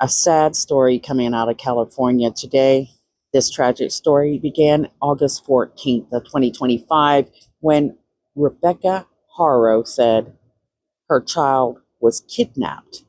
A sad story coming out of California today. This tragic story began August 14th of 2025 when Rebecca Haro said her child was kidnapped.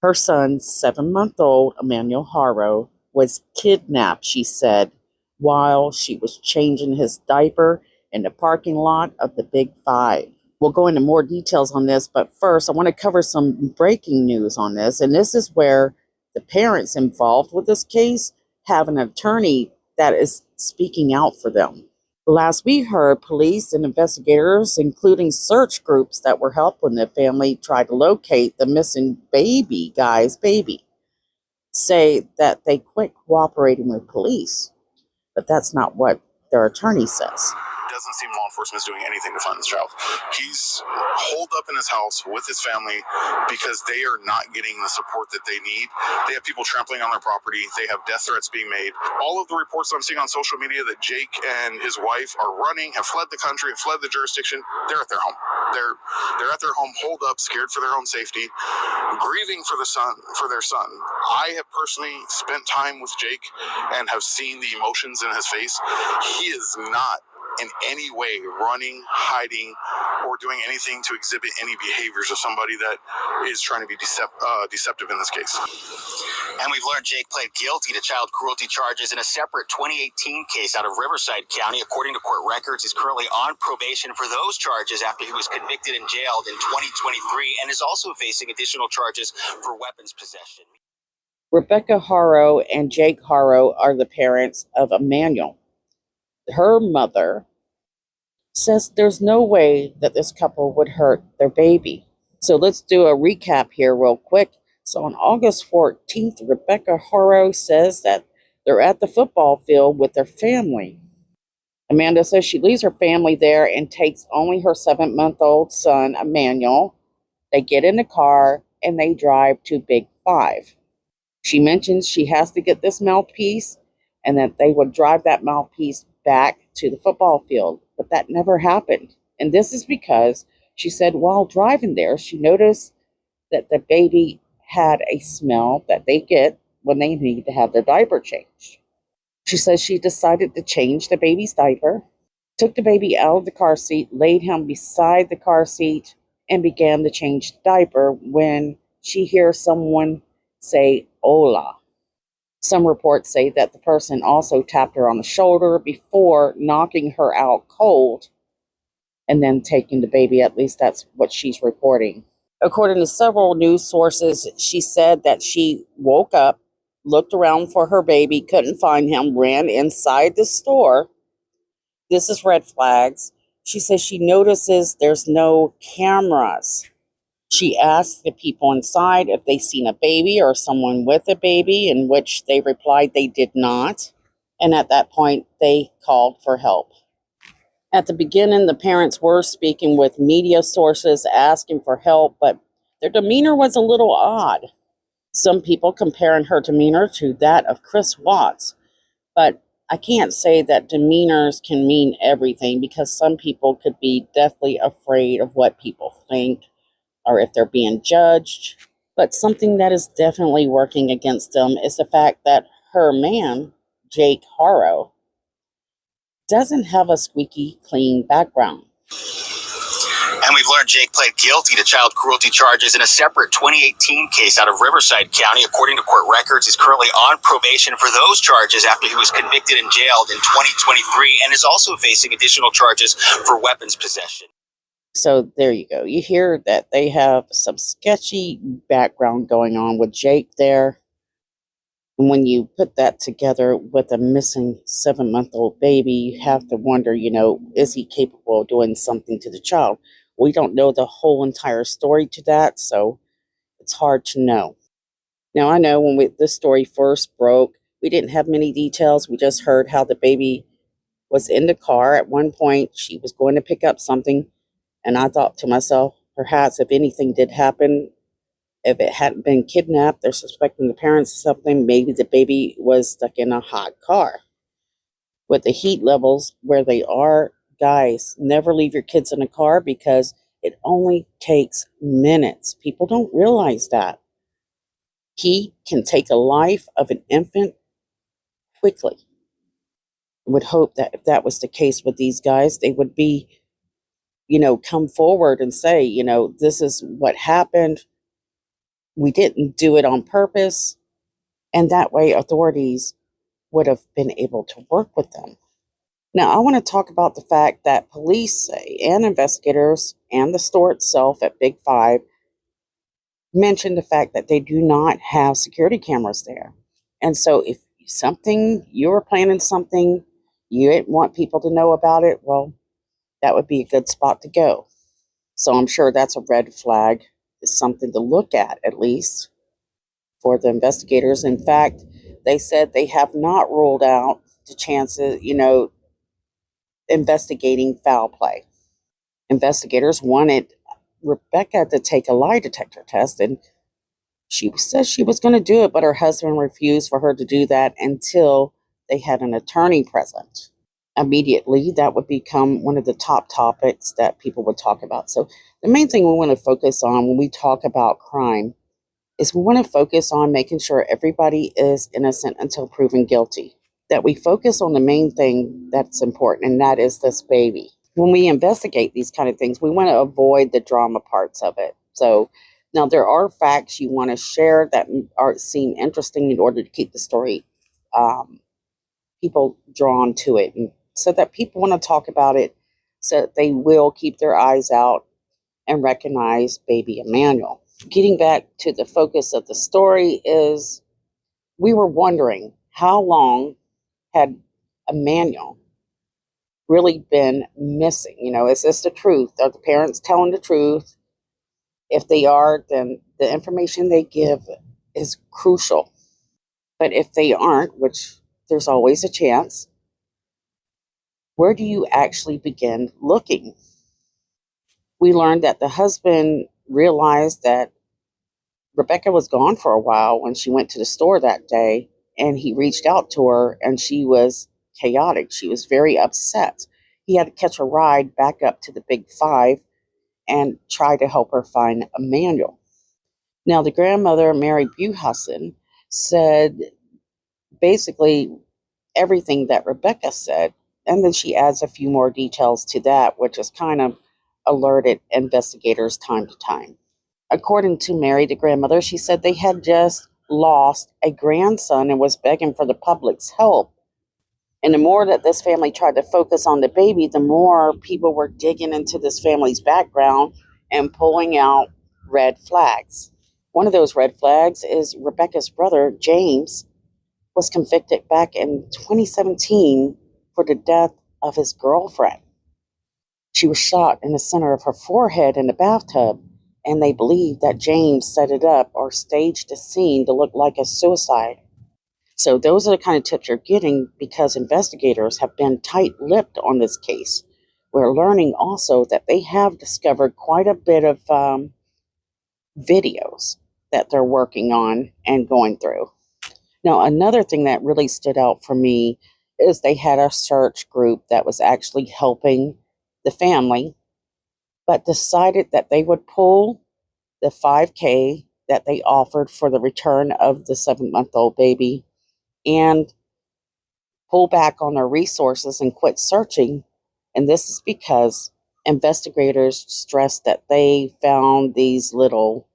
Her son, 7-month-old Emmanuel Haro, was kidnapped, she said, while she was changing his diaper in the parking lot of the Big Five. We'll go into more details on this, but first I want to cover some breaking news on this, and this is where the parents involved with this case have an attorney that is speaking out for them. Last we heard, police and investigators, including search groups that were helping the family try to locate the missing guy's baby, say that they quit cooperating with police. But that's not what their attorney says. Doesn't seem law enforcement is doing anything to find this child. He's holed up in his house with his family because they are not getting the support that they need. They have people trampling on their property. They have death threats being made. All of the reports I'm seeing on social media that Jake and his wife are running, have fled the country, have fled the jurisdiction, they're at their home. They're at their home, holed up, scared for their own safety, grieving for their son. I have personally spent time with Jake and have seen the emotions in his face. He is not in any way running, hiding, or doing anything to exhibit any behaviors of somebody that is trying to be deceptive in this case. And we've learned Jake pled guilty to child cruelty charges in a separate 2018 case out of Riverside County. According to court records, he's currently on probation for those charges after he was convicted and jailed in 2023 and is also facing additional charges for weapons possession. Rebecca Haro and Jake Haro are the parents of Emmanuel. Her mother says there's no way that this couple would hurt their baby. So let's do a recap here real quick. So on August 14th, Rebecca Haro says that they're at the football field with their family. Amanda says she leaves her family there and takes only her 7-month-old son, Emmanuel. They get in the car and they drive to Big Five. She mentions she has to get this mouthpiece and that they would drive that mouthpiece back to the football field, but that never happened. And this is because she said while driving there, she noticed that the baby had a smell that they get when they need to have their diaper changed. She says she decided to change the baby's diaper, took the baby out of the car seat, laid him beside the car seat, and began to change the diaper when she hears someone say, "Hola." Some reports say that the person also tapped her on the shoulder before knocking her out cold and then taking the baby. At least that's what she's reporting. According to several news sources, she said that she woke up, looked around for her baby, couldn't find him, ran inside the store. This is red flags. She says she notices there's no cameras. She asked the people inside if they seen a baby or someone with a baby, in which they replied they did not. And at that point, they called for help. At the beginning, the parents were speaking with media sources asking for help, but their demeanor was a little odd. Some people comparing her demeanor to that of Chris Watts. But I can't say that demeanors can mean everything, because some people could be deathly afraid of what people think, or if they're being judged. But something that is definitely working against them is the fact that her man, Jake Haro, doesn't have a squeaky clean background. And we've learned Jake pled guilty to child cruelty charges in a separate 2018 case out of Riverside County. According to court records, he's currently on probation for those charges after he was convicted and jailed in 2023 and is also facing additional charges for weapons possession. So there you go. You hear that they have some sketchy background going on with Jake there. And when you put that together with a missing 7-month-old baby, you have to wonder, is he capable of doing something to the child? We don't know the whole entire story to that, so it's hard to know. Now, I know when this story first broke, we didn't have many details. We just heard how the baby was in the car. At one point, she was going to pick up something. And I thought to myself, perhaps if anything did happen, if it hadn't been kidnapped, they're suspecting the parents of something, maybe the baby was stuck in a hot car. With the heat levels where they are, guys, never leave your kids in a car because it only takes minutes. People don't realize that. He can take a life of an infant quickly. I would hope that if that was the case with these guys, they would be, come forward and say, this is what happened. We didn't do it on purpose. And that way, authorities would have been able to work with them. Now, I want to talk about the fact that police say, and investigators and the store itself at Big Five mentioned the fact that they do not have security cameras there. And so if you were planning something, you didn't want people to know about it, well, that would be a good spot to go. So I'm sure that's a red flag. It's something to look at least, for the investigators. In fact, they said they have not ruled out the chances, investigating foul play. Investigators wanted Rebecca to take a lie detector test, and she said she was going to do it, but her husband refused for her to do that until they had an attorney present. Immediately, that would become one of the top topics that people would talk about. So the main thing we want to focus on when we talk about crime is we want to focus on making sure everybody is innocent until proven guilty. That we focus on the main thing that's important, and that is this baby. When we investigate these kind of things, we want to avoid the drama parts of it. So now there are facts you want to share that seem interesting in order to keep the story, people drawn to it, and so that people want to talk about it, so that they will keep their eyes out and recognize baby Emmanuel. Getting back to the focus of the story is, we were wondering how long had Emmanuel really been missing? Is this the truth? Are the parents telling the truth? If they are, then the information they give is crucial. But if they aren't, which there's always a chance, where do you actually begin looking? We learned that the husband realized that Rebecca was gone for a while when she went to the store that day, and he reached out to her, and she was chaotic. She was very upset. He had to catch a ride back up to the Big Five and try to help her find Emmanuel. Now, the grandmother, Mary Buhausen, said basically everything that Rebecca said, and then she adds a few more details to that, which has kind of alerted investigators time to time. According to Mary, the grandmother, she said they had just lost a grandson and was begging for the public's help. And the more that this family tried to focus on the baby, the more people were digging into this family's background and pulling out red flags. One of those red flags is Rebecca's brother, James, was convicted back in 2017 for the death of his girlfriend. She was shot in the center of her forehead in the bathtub, and they believe that James set it up or staged the scene to look like a suicide. So those are the kind of tips you're getting, because investigators have been tight-lipped on this case. We're learning also that they have discovered quite a bit of videos that they're working on and going through. Now, another thing that really stood out for me is they had a search group that was actually helping the family, but decided that they would pull the $5K that they offered for the return of the 7-month-old baby and pull back on their resources and quit searching. And this is because investigators stressed that they found these little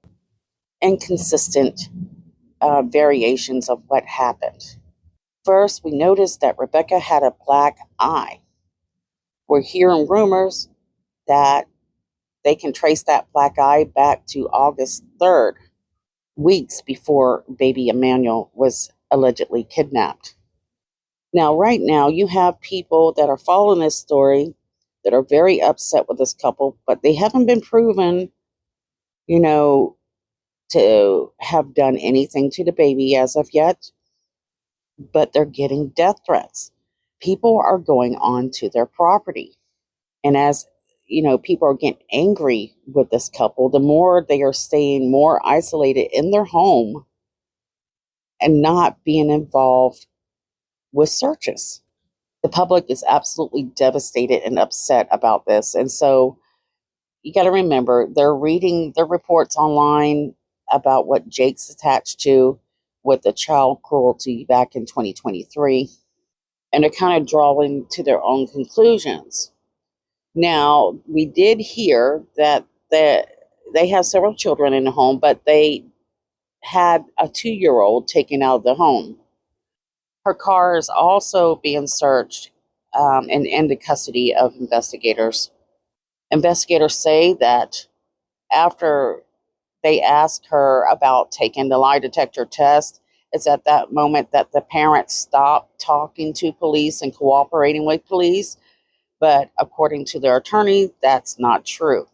inconsistent variations of what happened. First, we noticed that Rebecca had a black eye. We're hearing rumors that they can trace that black eye back to August 3rd, weeks before baby Emmanuel was allegedly kidnapped. Now, right now, you have people that are following this story that are very upset with this couple, but they haven't been proven, to have done anything to the baby as of yet, but they're getting death threats. People are going on to their property. And as people are getting angry with this couple, the more they are staying more isolated in their home and not being involved with searches. The public is absolutely devastated and upset about this. And so you got to remember, they're reading the reports online. about what Jake's attached to with the child cruelty back in 2023, and they're kind of drawing to their own conclusions. Now, we did hear that they have several children in the home, but they had a 2-year-old taken out of the home. Her car is also being searched and in the custody of investigators. Investigators say that after they asked her about taking the lie detector test, it's at that moment that the parents stopped talking to police and cooperating with police. But according to their attorney, that's not true.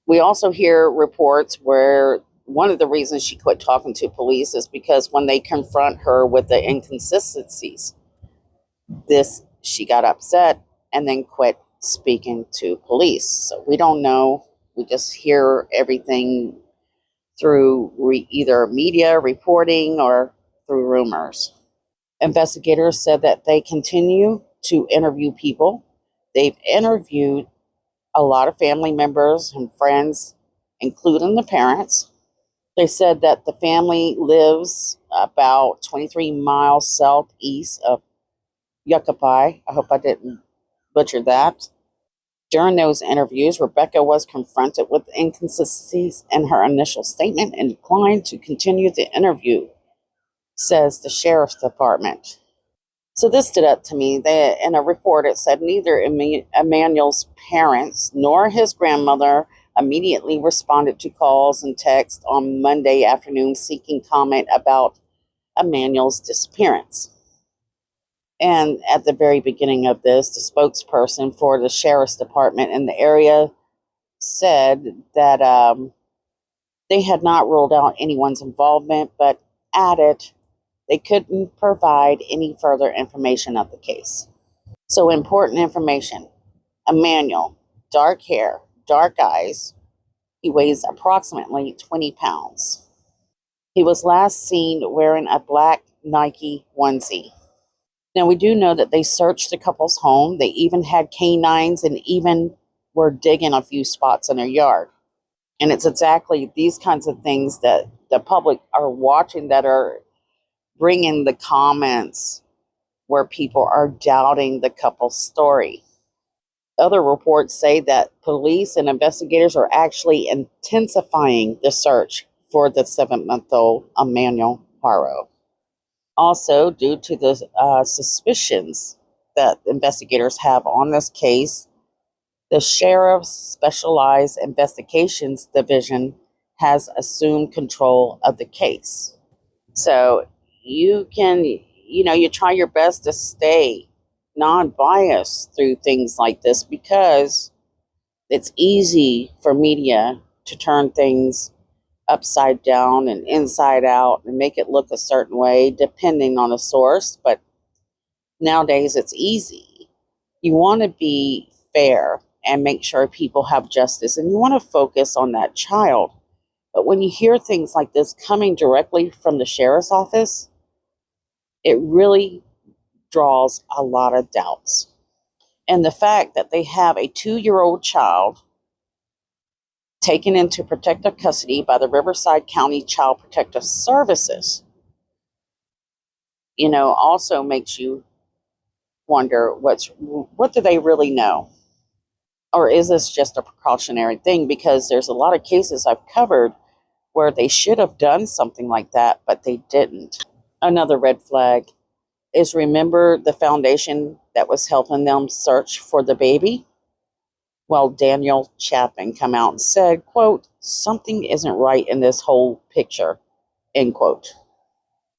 We also hear reports where one of the reasons she quit talking to police is because when they confront her with the inconsistencies, she got upset and then quit speaking to police. So we don't know. We just hear everything through either media reporting or through rumors. Investigators said that they continue to interview people. They've interviewed a lot of family members and friends, including the parents. They said that the family lives about 23 miles southeast of Yucaipa. I hope I didn't butcher that. During those interviews, Rebecca was confronted with inconsistencies in her initial statement and declined to continue the interview, says the sheriff's department. So this stood out to me. In a report, it said neither Emmanuel's parents nor his grandmother immediately responded to calls and texts on Monday afternoon seeking comment about Emmanuel's disappearance. And at the very beginning of this, the spokesperson for the sheriff's department in the area said that they had not ruled out anyone's involvement, but added they couldn't provide any further information of the case. So important information. Emmanuel, dark hair, dark eyes. He weighs approximately 20 pounds. He was last seen wearing a black Nike onesie. Now, we do know that they searched the couple's home. They even had canines and even were digging a few spots in their yard. And it's exactly these kinds of things that the public are watching that are bringing the comments where people are doubting the couple's story. Other reports say that police and investigators are actually intensifying the search for the 7-month-old Emanuel Haro. Also, due to the suspicions that investigators have on this case, the Sheriff's Specialized Investigations Division has assumed control of the case. So you try your best to stay non-biased through things like this because it's easy for media to turn things upside down and inside out and make it look a certain way depending on the source. But nowadays it's easy. You want to be fair and make sure people have justice, and you want to focus on that child. But when you hear things like this coming directly from the sheriff's office, it really draws a lot of doubts. And the fact that they have a 2-year-old child taken into protective custody by the Riverside County Child Protective Services, also makes you wonder what do they really know? Or is this just a precautionary thing? Because there's a lot of cases I've covered where they should have done something like that, but they didn't. Another red flag is, remember the foundation that was helping them search for the baby? Well, Daniel Chapman come out and said, quote, "Something isn't right in this whole picture," end quote.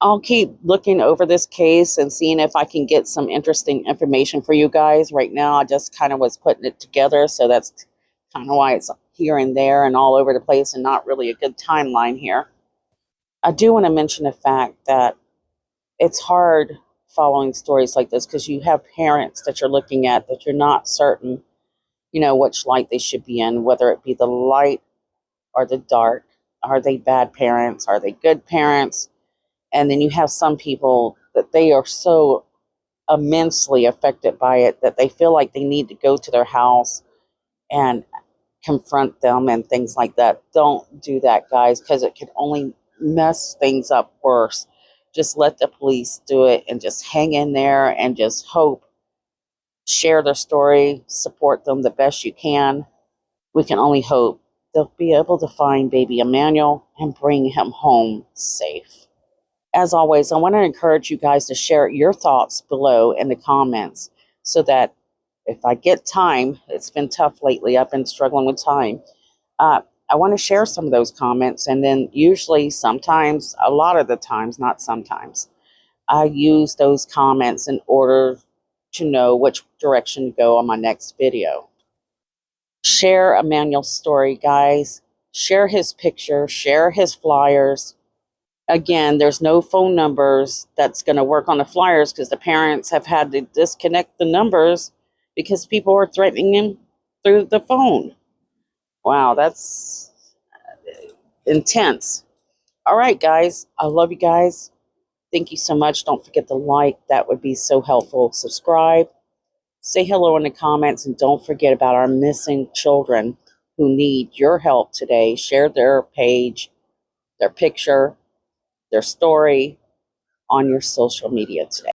I'll keep looking over this case and seeing if I can get some interesting information for you guys. Right now, I just kind of was putting it together, so that's kind of why it's here and there and all over the place and not really a good timeline here. I do want to mention the fact that it's hard following stories like this because you have parents that you're looking at that you're not certain, which light they should be in, whether it be the light or the dark. Are they bad parents? Are they good parents? And then you have some people that they are so immensely affected by it that they feel like they need to go to their house and confront them and things like that. Don't do that, guys, because it could only mess things up worse. Just let the police do it and just hang in there and just hope. Share their story, support them the best you can. We can only hope they'll be able to find baby Emmanuel and bring him home safe. As always, I want to encourage you guys to share your thoughts below in the comments so that if I get time, it's been tough lately. I've been struggling with time. I want to share some of those comments, and then usually, sometimes, a lot of the times, not sometimes, I use those comments in order to know which direction to go on my next video. Share Emmanuel's story, guys. Share his picture, share his flyers. Again, there's no phone numbers that's going to work on the flyers because the parents have had to disconnect the numbers because people are threatening him through the phone. Wow, that's intense. All right, guys. I love you guys. Thank you so much. Don't forget to like. That would be so helpful. Subscribe. Say hello in the comments. And don't forget about our missing children who need your help today. Share their page, their picture, their story on your social media today.